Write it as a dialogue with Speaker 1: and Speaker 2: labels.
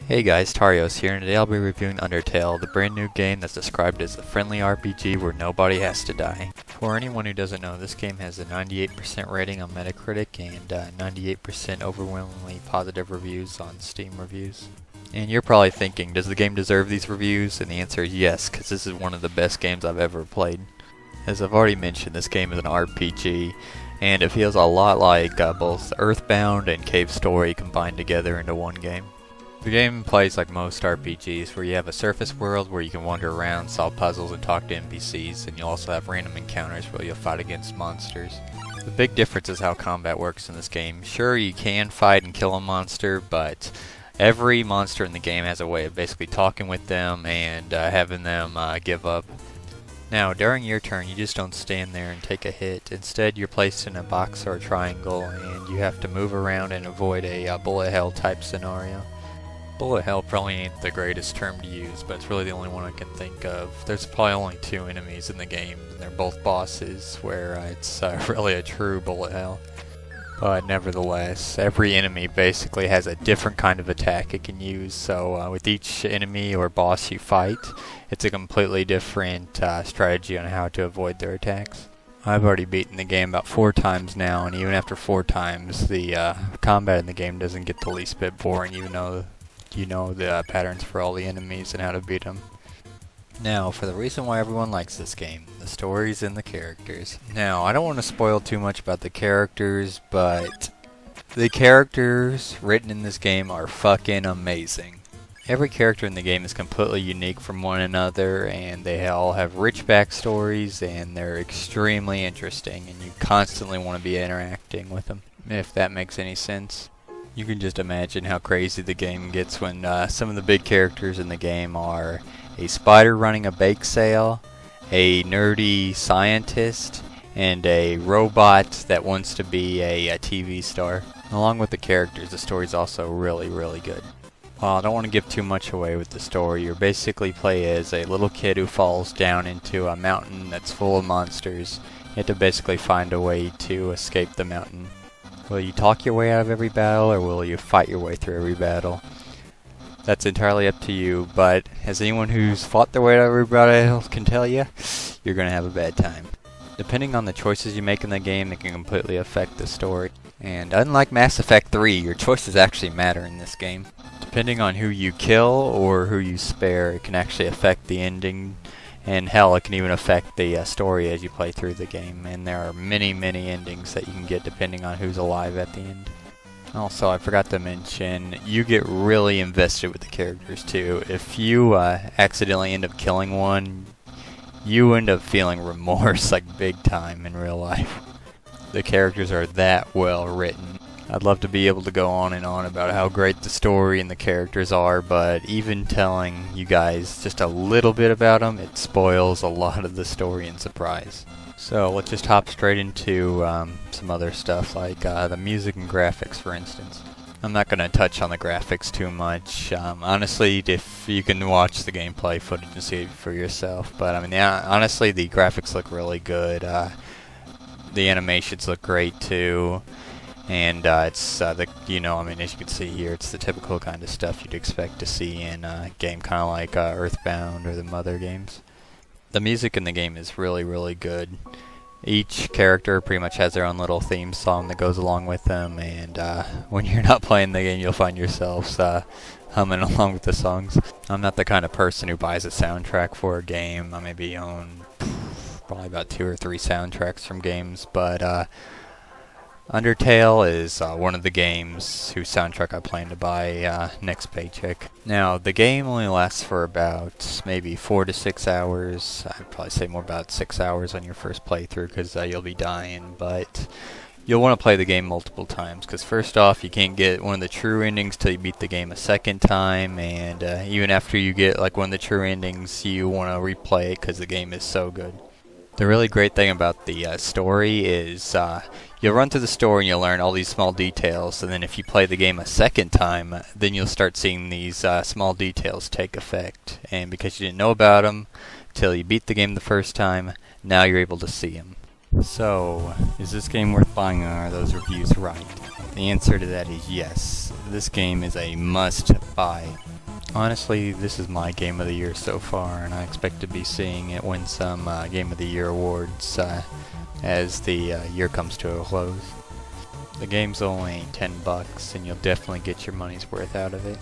Speaker 1: Hey guys, Tarious here, and today I'll be reviewing Undertale, the brand new game that's described as a friendly RPG where nobody has to die. For anyone who doesn't know, this game has a 98% rating on Metacritic and 98% overwhelmingly positive reviews on Steam reviews. And you're probably thinking, does the game deserve these reviews? And the answer is yes, because this is one of the best games I've ever played. As I've already mentioned, this game is an RPG, and it feels a lot like both Earthbound and Cave Story combined together into one game. The game plays like most RPGs, where you have a surface world where you can wander around, solve puzzles, and talk to NPCs, and you'll also have random encounters where you'll fight against monsters. The big difference is how combat works in this game. Sure, you can fight and kill a monster, but every monster in the game has a way of basically talking with them and having them give up. Now, during your turn, you just don't stand there and take a hit. Instead, you're placed in a box or a triangle, and you have to move around and avoid a bullet hell type scenario. Bullet hell probably ain't the greatest term to use, but it's really the only one I can think of. There's probably only two enemies in the game, and they're both bosses, where it's really a true bullet hell. But nevertheless, every enemy basically has a different kind of attack it can use, so with each enemy or boss you fight, it's a completely different strategy on how to avoid their attacks. I've already beaten the game about 4 times now, and even after 4 times, the combat in the game doesn't get the least bit boring, even though you know the patterns for all the enemies and how to beat them. Now, for the reason why everyone likes this game, the stories and the characters. Now, I don't want to spoil too much about the characters, but the characters written in this game are fucking amazing. Every character in the game is completely unique from one another, and they all have rich backstories, and they're extremely interesting, and you constantly want to be interacting with them, if that makes any sense. You can just imagine how crazy the game gets when some of the big characters in the game are a spider running a bake sale, a nerdy scientist, and a robot that wants to be a TV star. Along with the characters, the story's also really, really good. Well, I don't want to give too much away with the story. You basically play as a little kid who falls down into a mountain that's full of monsters. You have to basically find a way to escape the mountain. Will you talk your way out of every battle, or will you fight your way through every battle? That's entirely up to you, but as anyone who's fought their way out of every battle can tell you, you're going to have a bad time. Depending on the choices you make in the game, it can completely affect the story. And unlike Mass Effect 3, your choices actually matter in this game. Depending on who you kill or who you spare, it can actually affect the ending. And hell, it can even affect the story as you play through the game. And there are many, many endings that you can get depending on who's alive at the end. Also, I forgot to mention, you get really invested with the characters too. If you accidentally end up killing one, you end up feeling remorse like big time in real life. The characters are that well written. I'd love to be able to go on and on about how great the story and the characters are, but even telling you guys just a little bit about them, it spoils a lot of the story and surprise. So let's just hop straight into some other stuff, like the music and graphics, for instance. I'm not going to touch on the graphics too much. Honestly, if you can watch the gameplay footage and see it for yourself. But I mean, honestly, the graphics look really good. The animations look great too. And it's I mean, as you can see here, it's the typical kind of stuff you'd expect to see in a game kind of like Earthbound or the other games. The music in the game is really, really good. Each character pretty much has their own little theme song that goes along with them, and when you're not playing the game, you'll find yourselves humming along with the songs. I'm not the kind of person who buys a soundtrack for a game. I maybe own probably about 2 or 3 soundtracks from games, but Undertale is one of the games whose soundtrack I plan to buy next paycheck. Now, the game only lasts for about maybe 4 to 6 hours. I'd probably say more about 6 hours on your first playthrough, because you'll be dying, but you'll want to play the game multiple times, because first off, you can't get one of the true endings till you beat the game a second time, and even after you get like one of the true endings, you want to replay it because the game is so good. The really great thing about the story is you'll run through the story and you'll learn all these small details, and then if you play the game a second time, then you'll start seeing these small details take effect. And because you didn't know about them till you beat the game the first time, now you're able to see them. So, is this game worth buying, or are those reviews right? The answer to that is yes. This game is a must-buy. Honestly, this is my game of the year so far, and I expect to be seeing it win some Game of the Year awards as the year comes to a close. The game's only $10 and you'll definitely get your money's worth out of it.